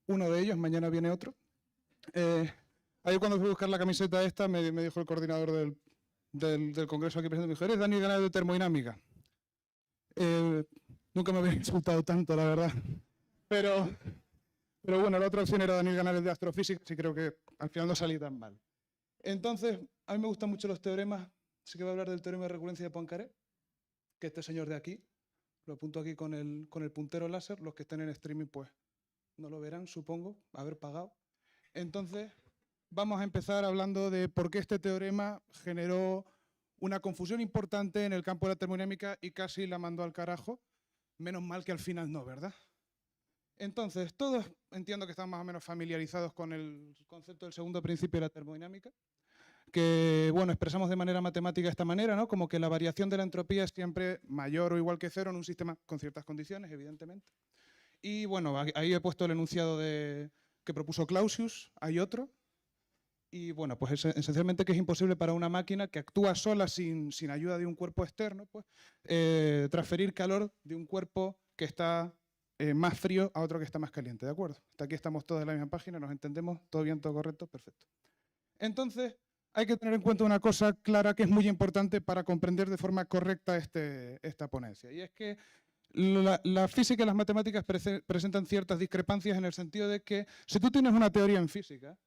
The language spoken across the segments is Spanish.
uno de ellos, mañana viene otro. Ayer cuando fui a buscar la camiseta esta, me dijo el coordinador del congreso aquí presente, me dijo, ¿eres Daniel Ganares de termodinámica? Nunca me había insultado tanto, la verdad. Pero bueno, la otra opción era Daniel Ganares de astrofísica, y creo que al final no salí tan mal. Entonces, a mí me gustan mucho los teoremas, así que voy a hablar del teorema de recurrencia de Poincaré, que este señor de aquí, lo apunto aquí con el puntero láser, los que estén en streaming pues no lo verán, supongo, haber pagado. Entonces, vamos a empezar hablando de por qué este teorema generó una confusión importante en el campo de la termodinámica y casi la mandó al carajo. Menos mal que al final no, ¿verdad? Entonces, todos entiendo que están más o menos familiarizados con el concepto del segundo principio de la termodinámica, que, bueno, expresamos de manera matemática de esta manera, ¿no? Como que la variación de la entropía es siempre mayor o igual que cero en un sistema con ciertas condiciones, evidentemente. Y, bueno, ahí he puesto el enunciado que propuso Clausius, hay otro. Y, bueno, pues esencialmente que es imposible para una máquina que actúa sola sin ayuda de un cuerpo externo, pues, transferir calor de un cuerpo que está más frío a otro que está más caliente, ¿de acuerdo? Hasta aquí estamos todos en la misma página, nos entendemos, todo bien, todo correcto, perfecto. Entonces, hay que tener en cuenta una cosa clara que es muy importante para comprender de forma correcta esta ponencia, y es que la física y las matemáticas presentan ciertas discrepancias en el sentido de que si tú tienes una teoría en física,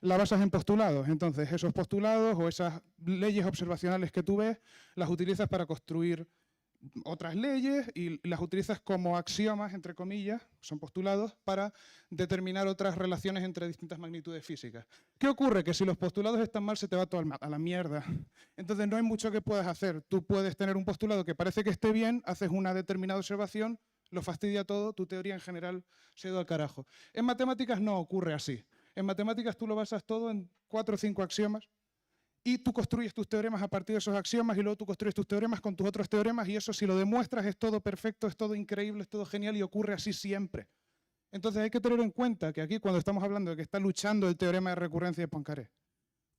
la basas en postulados. Entonces, esos postulados o esas leyes observacionales que tú ves, las utilizas para construir otras leyes y las utilizas como axiomas, entre comillas, son postulados, para determinar otras relaciones entre distintas magnitudes físicas. ¿Qué ocurre? Que si los postulados están mal, se te va todo a la mierda. Entonces no hay mucho que puedas hacer. Tú puedes tener un postulado que parece que esté bien, haces una determinada observación, lo fastidia todo, tu teoría en general se ha ido al carajo. En matemáticas no ocurre así. En matemáticas tú lo basas todo en 4 o 5 axiomas, y tú construyes tus teoremas a partir de esos axiomas y luego tú construyes tus teoremas con tus otros teoremas y eso si lo demuestras es todo perfecto, es todo increíble, es todo genial y ocurre así siempre. Entonces hay que tener en cuenta que aquí cuando estamos hablando de que está luchando el teorema de recurrencia de Poincaré,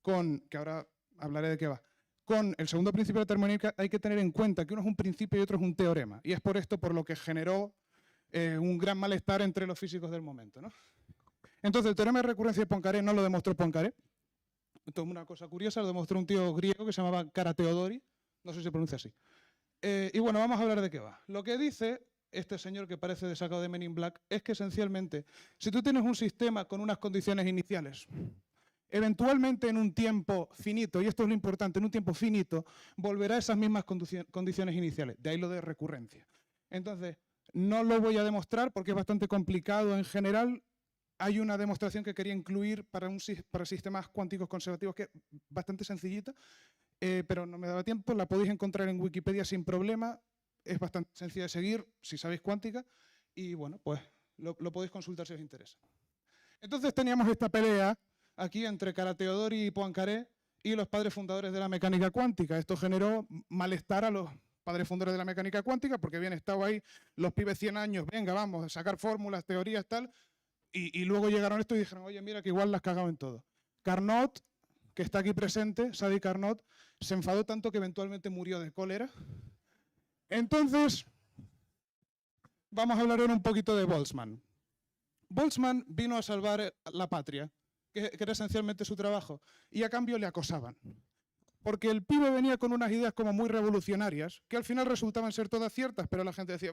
que ahora hablaré de qué va, con el segundo principio de la termodinámica hay que tener en cuenta que uno es un principio y otro es un teorema. Y es por esto por lo que generó un gran malestar entre los físicos del momento, ¿no? Entonces el teorema de recurrencia de Poincaré no lo demostró Poincaré. Esto es una cosa curiosa, lo demostró un tío griego que se llamaba Karateodori, no sé si se pronuncia así. Y bueno, vamos a hablar de qué va. Lo que dice este señor que parece de sacado de Men in Black es que esencialmente, si tú tienes un sistema con unas condiciones iniciales, eventualmente en un tiempo finito, y esto es lo importante, en un tiempo finito, volverá a esas mismas condiciones iniciales. De ahí lo de recurrencia. Entonces, no lo voy a demostrar porque es bastante complicado en general. Hay una demostración que quería incluir para sistemas cuánticos conservativos que es bastante sencillita, pero no me daba tiempo. La podéis encontrar en Wikipedia sin problema. Es bastante sencilla de seguir si sabéis cuántica. Y bueno, pues lo podéis consultar si os interesa. Entonces teníamos esta pelea aquí entre Karateodori y Poincaré y los padres fundadores de la mecánica cuántica. Esto generó malestar a los padres fundadores de la mecánica cuántica porque habían estado ahí los pibes 100 años, venga, vamos a sacar fórmulas, teorías, tal. Y luego llegaron esto y dijeron, oye, mira que igual las has cagado en todo. Carnot, que está aquí presente, Sadi Carnot, se enfadó tanto que eventualmente murió de cólera. Entonces, vamos a hablar ahora un poquito de Boltzmann. Boltzmann vino a salvar la patria, que era esencialmente su trabajo, y a cambio le acosaban. Porque el pibe venía con unas ideas como muy revolucionarias, que al final resultaban ser todas ciertas, pero la gente decía,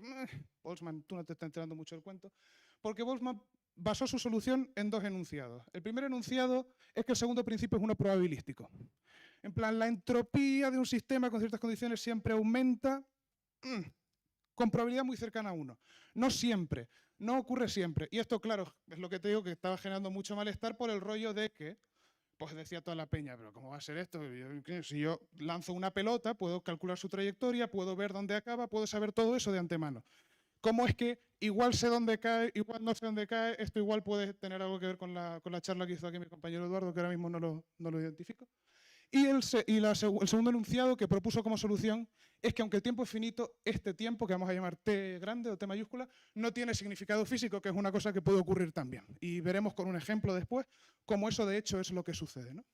Boltzmann, tú no te estás enterando mucho del cuento, porque Boltzmann basó su solución en 2 enunciados. El primer enunciado es que el segundo principio es uno probabilístico. En plan, la entropía de un sistema con ciertas condiciones siempre aumenta con probabilidad muy cercana a 1. No siempre, no ocurre siempre. Y esto, claro, es lo que te digo, que estaba generando mucho malestar por el rollo de que, pues decía toda la peña, pero ¿cómo va a ser esto? Si yo lanzo una pelota, puedo calcular su trayectoria, puedo ver dónde acaba, puedo saber todo eso de antemano. ¿Cómo es que igual sé dónde cae, igual no sé dónde cae? Esto igual puede tener algo que ver con la charla que hizo aquí mi compañero Eduardo, que ahora mismo no lo identifico. Y el segundo enunciado que propuso como solución es que aunque el tiempo es finito, este tiempo, que vamos a llamar T grande o T mayúscula, no tiene significado físico, que es una cosa que puede ocurrir también. Y veremos con un ejemplo después cómo eso de hecho es lo que sucede, ¿no?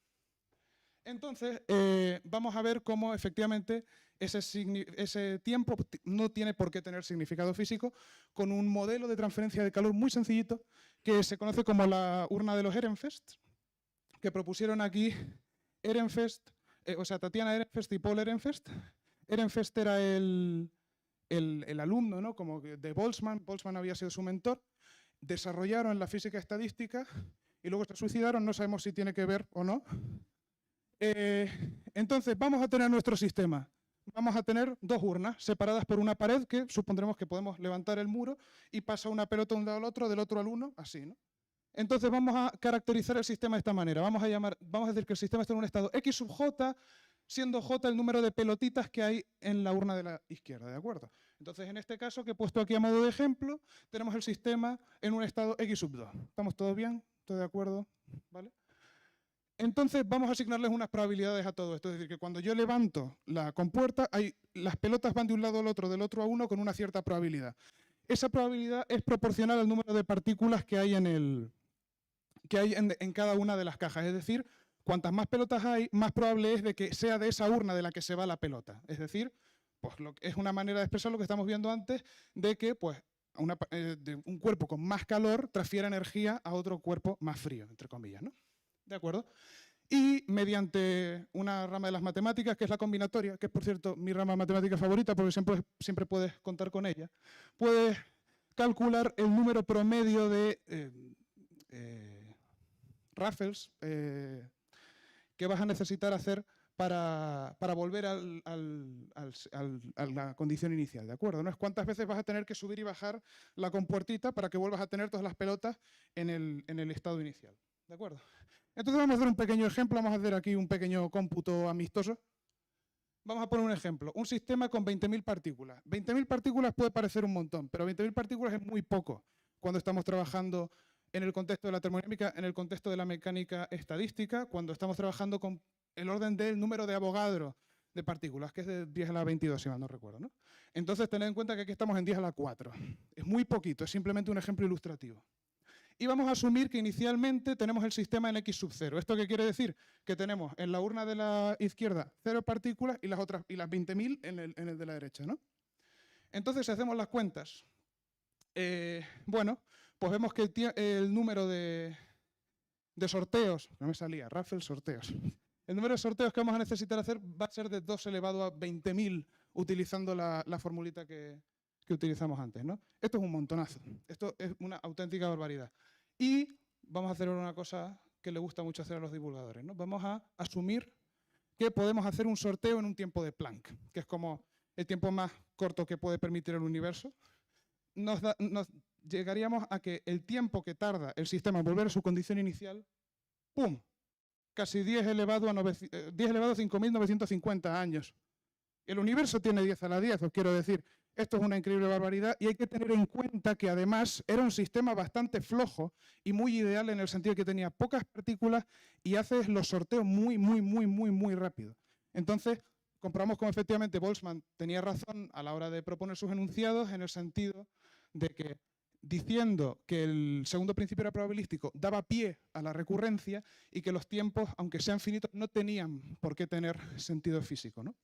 Entonces, vamos a ver cómo efectivamente ese tiempo no tiene por qué tener significado físico, con un modelo de transferencia de calor muy sencillito que se conoce como la urna de los Ehrenfest, que propusieron aquí Tatiana Ehrenfest y Paul Ehrenfest. Ehrenfest era el alumno, ¿no? Como de Boltzmann. Boltzmann había sido su mentor. Desarrollaron la física estadística y luego se suicidaron. No sabemos si tiene que ver o no. Entonces, vamos a tener nuestro sistema. Vamos a tener dos urnas separadas por una pared que supondremos que podemos levantar el muro y pasa una pelota de un lado al otro, del otro al uno, así, ¿no? Entonces vamos a caracterizar el sistema de esta manera. Vamos a decir que el sistema está en un estado X sub J, siendo J el número de pelotitas que hay en la urna de la izquierda, ¿de acuerdo? Entonces, en este caso, que he puesto aquí a modo de ejemplo, tenemos el sistema en un estado X sub 2. ¿Estamos todos bien? ¿Todos de acuerdo? ¿Vale? Entonces, vamos a asignarles unas probabilidades a todo esto. Es decir, que cuando yo levanto la compuerta, las pelotas van de un lado al otro, del otro a uno, con una cierta probabilidad. Esa probabilidad es proporcional al número de partículas que hay en cada una de las cajas. Es decir, cuantas más pelotas hay, más probable es de que sea de esa urna de la que se va la pelota. Es decir, pues es una manera de expresar lo que estamos viendo antes, de que pues, de un cuerpo con más calor transfiere energía a otro cuerpo más frío, entre comillas, ¿no? ¿De acuerdo? Y mediante una rama de las matemáticas, que es la combinatoria, que es, por cierto, mi rama de matemática favorita, porque siempre puedes contar con ella, puedes calcular el número promedio de Raffles que vas a necesitar hacer para volver a la condición inicial, ¿de acuerdo? ¿No? Es cuántas veces vas a tener que subir y bajar la compuertita para que vuelvas a tener todas las pelotas en el estado inicial, ¿de acuerdo? Entonces vamos a hacer un pequeño ejemplo, vamos a hacer aquí un pequeño cómputo amistoso. Vamos a poner un ejemplo, un sistema con 20.000 partículas. 20.000 partículas puede parecer un montón, pero 20.000 partículas es muy poco cuando estamos trabajando en el contexto de la termodinámica, en el contexto de la mecánica estadística, cuando estamos trabajando con el orden del número de Avogadro de partículas, que es de 10 a la 22, si mal no recuerdo, ¿no? Entonces, tened en cuenta que aquí estamos en 10 a la 4. Es muy poquito, es simplemente un ejemplo ilustrativo. Y vamos a asumir que inicialmente tenemos el sistema en X sub 0. ¿Esto qué quiere decir? Que tenemos en la urna de la izquierda 0 partículas y las 20.000 en el de la derecha, ¿no? Entonces, si hacemos las cuentas, bueno, pues vemos que el número de sorteos, no me salía, Raffles sorteos. El número de sorteos que vamos a necesitar hacer va a ser de 2 elevado a 20.000 utilizando la formulita que utilizamos antes, ¿no? Esto es un montonazo. Esto es una auténtica barbaridad. Y vamos a hacer una cosa que le gusta mucho hacer a los divulgadores, ¿no? Vamos a asumir que podemos hacer un sorteo en un tiempo de Planck, que es como el tiempo más corto que puede permitir el universo. Nos llegaríamos a que el tiempo que tarda el sistema en volver a su condición inicial, ¡pum!, casi 10 elevado a 5.950 años. El universo tiene 10 a la 10, os quiero decir. Esto es una increíble barbaridad y hay que tener en cuenta que además era un sistema bastante flojo y muy ideal en el sentido de que tenía pocas partículas y haces los sorteos muy rápido. Entonces, comprobamos como efectivamente Boltzmann tenía razón a la hora de proponer sus enunciados en el sentido de que diciendo que el segundo principio era probabilístico daba pie a la recurrencia y que los tiempos, aunque sean finitos, no tenían por qué tener sentido físico, ¿no?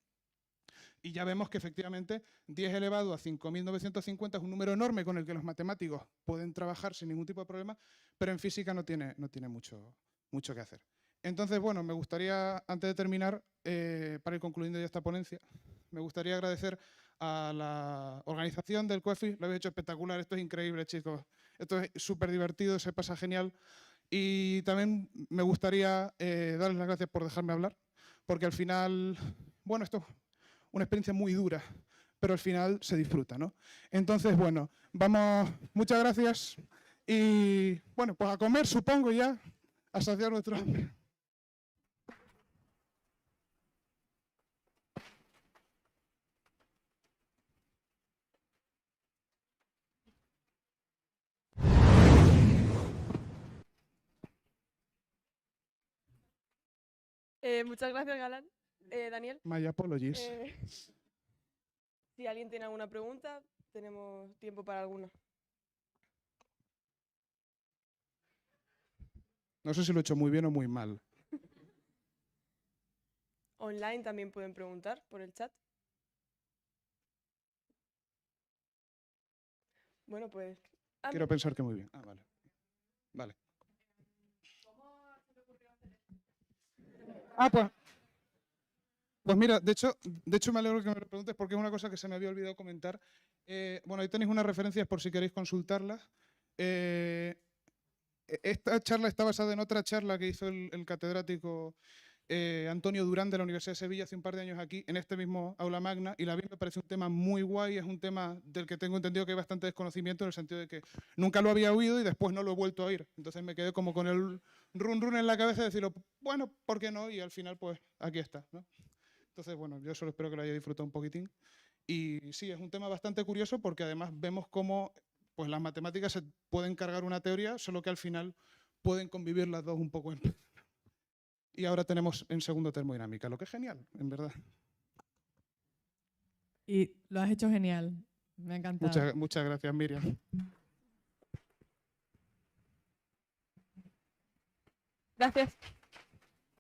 Y ya vemos que efectivamente 10 elevado a 5.950 es un número enorme con el que los matemáticos pueden trabajar sin ningún tipo de problema, pero en física no tiene mucho que hacer. Entonces, bueno, me gustaría, antes de terminar, para ir concluyendo ya esta ponencia, me gustaría agradecer a la organización del COEFI, lo habéis hecho espectacular, esto es increíble, chicos, esto es súper divertido, se pasa genial. Y también me gustaría darles las gracias por dejarme hablar, porque al final, bueno, esto es una experiencia muy dura, pero al final se disfruta, ¿no? Entonces, bueno, vamos, muchas gracias y, bueno, pues a comer, supongo ya, a saciar nuestro hambre. Muchas gracias, Galán. Daniel. My apologies. Si alguien tiene alguna pregunta, tenemos tiempo para alguna. No sé si lo he hecho muy bien o muy mal. Online también pueden preguntar por el chat. Bueno, pues... Quiero pensar que muy bien. Ah, vale. Vale. Ah, pues mira, de hecho me alegro que me lo preguntes porque es una cosa que se me había olvidado comentar. Bueno, ahí tenéis unas referencias por si queréis consultarlas. Esta charla está basada en otra charla que hizo el catedrático Antonio Durán de la Universidad de Sevilla hace un par de años aquí, en este mismo aula magna, y la vi me parece un tema muy guay, es un tema del que tengo entendido que hay bastante desconocimiento en el sentido de que nunca lo había oído y después no lo he vuelto a oír. Entonces me quedé como con el run run en la cabeza de decirlo, bueno, ¿por qué no? Y al final pues aquí está, ¿no? Entonces, bueno, yo solo espero que lo haya disfrutado un poquitín. Y sí, es un tema bastante curioso porque además vemos cómo pues, las matemáticas se pueden cargar una teoría, solo que al final pueden convivir las dos un poco en... Y ahora tenemos en segundo termodinámica, lo que es genial, en verdad. Y lo has hecho genial. Me ha encantado. Muchas gracias, Miriam. Gracias.